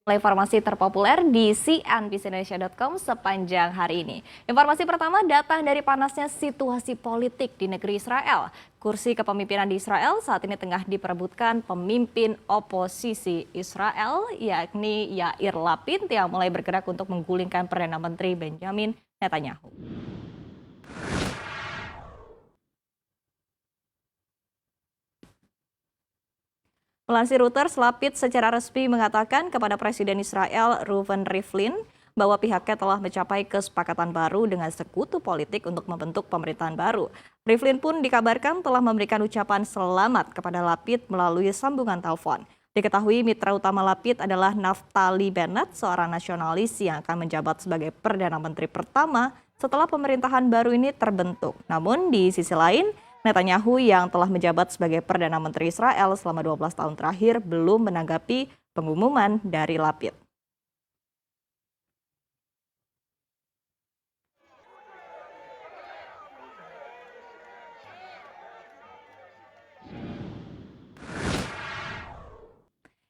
Informasi terpopuler di cnbcindonesia.com sepanjang hari ini. Informasi pertama datang dari panasnya situasi politik di negeri Israel. Kursi kepemimpinan di Israel saat ini tengah diperebutkan pemimpin oposisi Israel, yakni Yair Lapid yang mulai bergerak untuk menggulingkan Perdana Menteri Benjamin Netanyahu. Melansir Reuters, Lapid secara resmi mengatakan kepada Presiden Israel Reuven Rivlin bahwa pihaknya telah mencapai kesepakatan baru dengan sekutu politik untuk membentuk pemerintahan baru. Rivlin pun dikabarkan telah memberikan ucapan selamat kepada Lapid melalui sambungan telepon. Diketahui mitra utama Lapid adalah Naftali Bennett, seorang nasionalis yang akan menjabat sebagai Perdana Menteri pertama setelah pemerintahan baru ini terbentuk. Namun di sisi lain, Netanyahu yang telah menjabat sebagai Perdana Menteri Israel selama 12 tahun terakhir belum menanggapi pengumuman dari Lapid.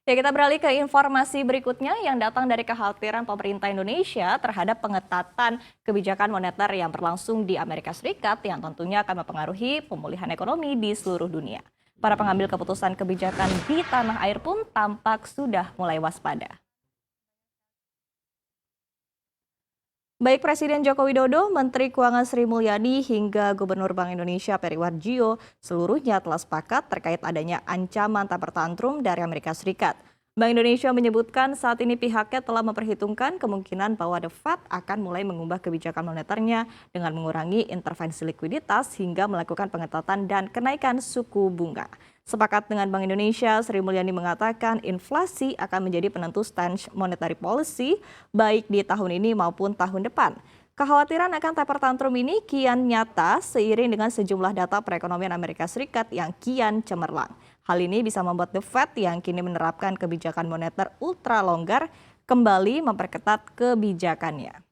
Ya, kita beralih ke informasi berikutnya yang datang dari kekhawatiran pemerintah Indonesia terhadap pengetatan kebijakan moneter yang berlangsung di Amerika Serikat yang tentunya akan mempengaruhi pemulihan ekonomi di seluruh dunia. Para pengambil keputusan kebijakan di tanah air pun tampak sudah mulai waspada. Baik Presiden Joko Widodo, Menteri Keuangan Sri Mulyani, hingga Gubernur Bank Indonesia Peri Warjio, seluruhnya telah sepakat terkait adanya ancaman taper tantrum dari Amerika Serikat. Bank Indonesia menyebutkan saat ini pihaknya telah memperhitungkan kemungkinan bahwa The Fed akan mulai mengubah kebijakan moneternya dengan mengurangi intervensi likuiditas hingga melakukan pengetatan dan kenaikan suku bunga. Sepakat dengan Bank Indonesia, Sri Mulyani mengatakan inflasi akan menjadi penentu stance monetary policy baik di tahun ini maupun tahun depan. Kekhawatiran akan taper tantrum ini kian nyata seiring dengan sejumlah data perekonomian Amerika Serikat yang kian cemerlang. Hal ini bisa membuat The Fed yang kini menerapkan kebijakan moneter ultra longgar kembali memperketat kebijakannya.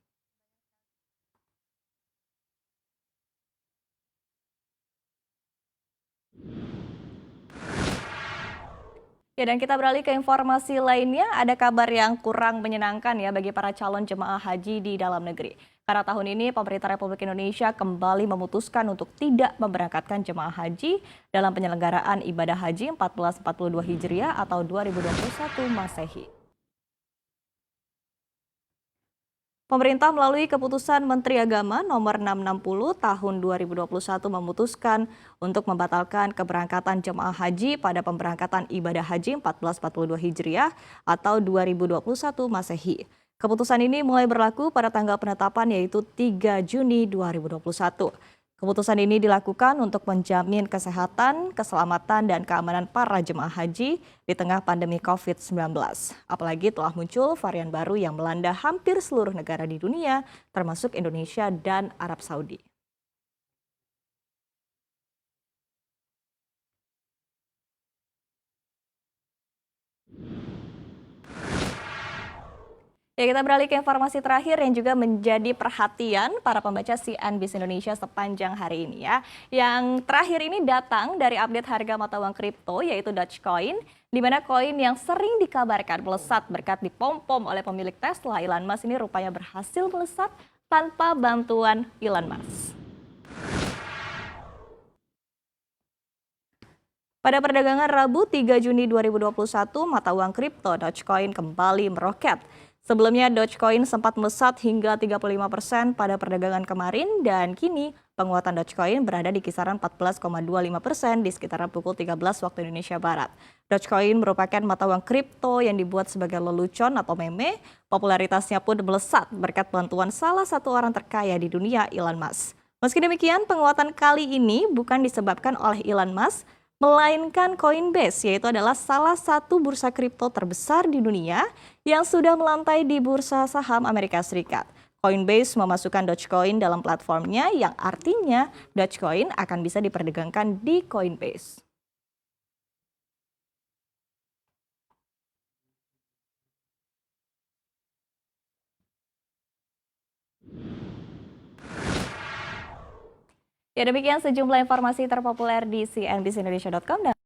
Ya, dan kita beralih ke informasi lainnya, ada kabar yang kurang menyenangkan ya bagi para calon jemaah haji di dalam negeri. Karena tahun ini pemerintah Republik Indonesia kembali memutuskan untuk tidak memberangkatkan jemaah haji dalam penyelenggaraan ibadah haji 1442 Hijriah atau 2021 Masehi. Pemerintah melalui keputusan Menteri Agama nomor 660 tahun 2021 memutuskan untuk membatalkan keberangkatan jemaah haji pada pemberangkatan ibadah haji 1442 Hijriah atau 2021 Masehi. Keputusan ini mulai berlaku pada tanggal penetapan yaitu 3 Juni 2021. Keputusan ini dilakukan untuk menjamin kesehatan, keselamatan, dan keamanan para jemaah haji di tengah pandemi COVID-19. Apalagi telah muncul varian baru yang melanda hampir seluruh negara di dunia, termasuk Indonesia dan Arab Saudi. Ya, kita beralih ke informasi terakhir yang juga menjadi perhatian para pembaca CNBC Indonesia sepanjang hari ini ya. Yang terakhir ini datang dari update harga mata uang kripto yaitu Dogecoin, di mana koin yang sering dikabarkan melesat berkat dipom-pom oleh pemilik Tesla Elon Musk ini rupanya berhasil melesat tanpa bantuan Elon Musk. Pada perdagangan Rabu 3 Juni 2021, mata uang kripto Dogecoin kembali meroket. Sebelumnya Dogecoin sempat melesat hingga 35% pada perdagangan kemarin dan kini penguatan Dogecoin berada di kisaran 14,25% di sekitaran pukul 13 waktu Indonesia Barat. Dogecoin merupakan mata uang kripto yang dibuat sebagai lelucon atau meme. Popularitasnya pun melesat berkat bantuan salah satu orang terkaya di dunia, Elon Musk. Meski demikian, penguatan kali ini bukan disebabkan oleh Elon Musk, melainkan Coinbase, yaitu adalah salah satu bursa kripto terbesar di dunia yang sudah melantai di bursa saham Amerika Serikat. Coinbase memasukkan Dogecoin dalam platformnya yang artinya Dogecoin akan bisa diperdagangkan di Coinbase. Ya, demikian sejumlah informasi terpopuler di cnbcindonesia.com.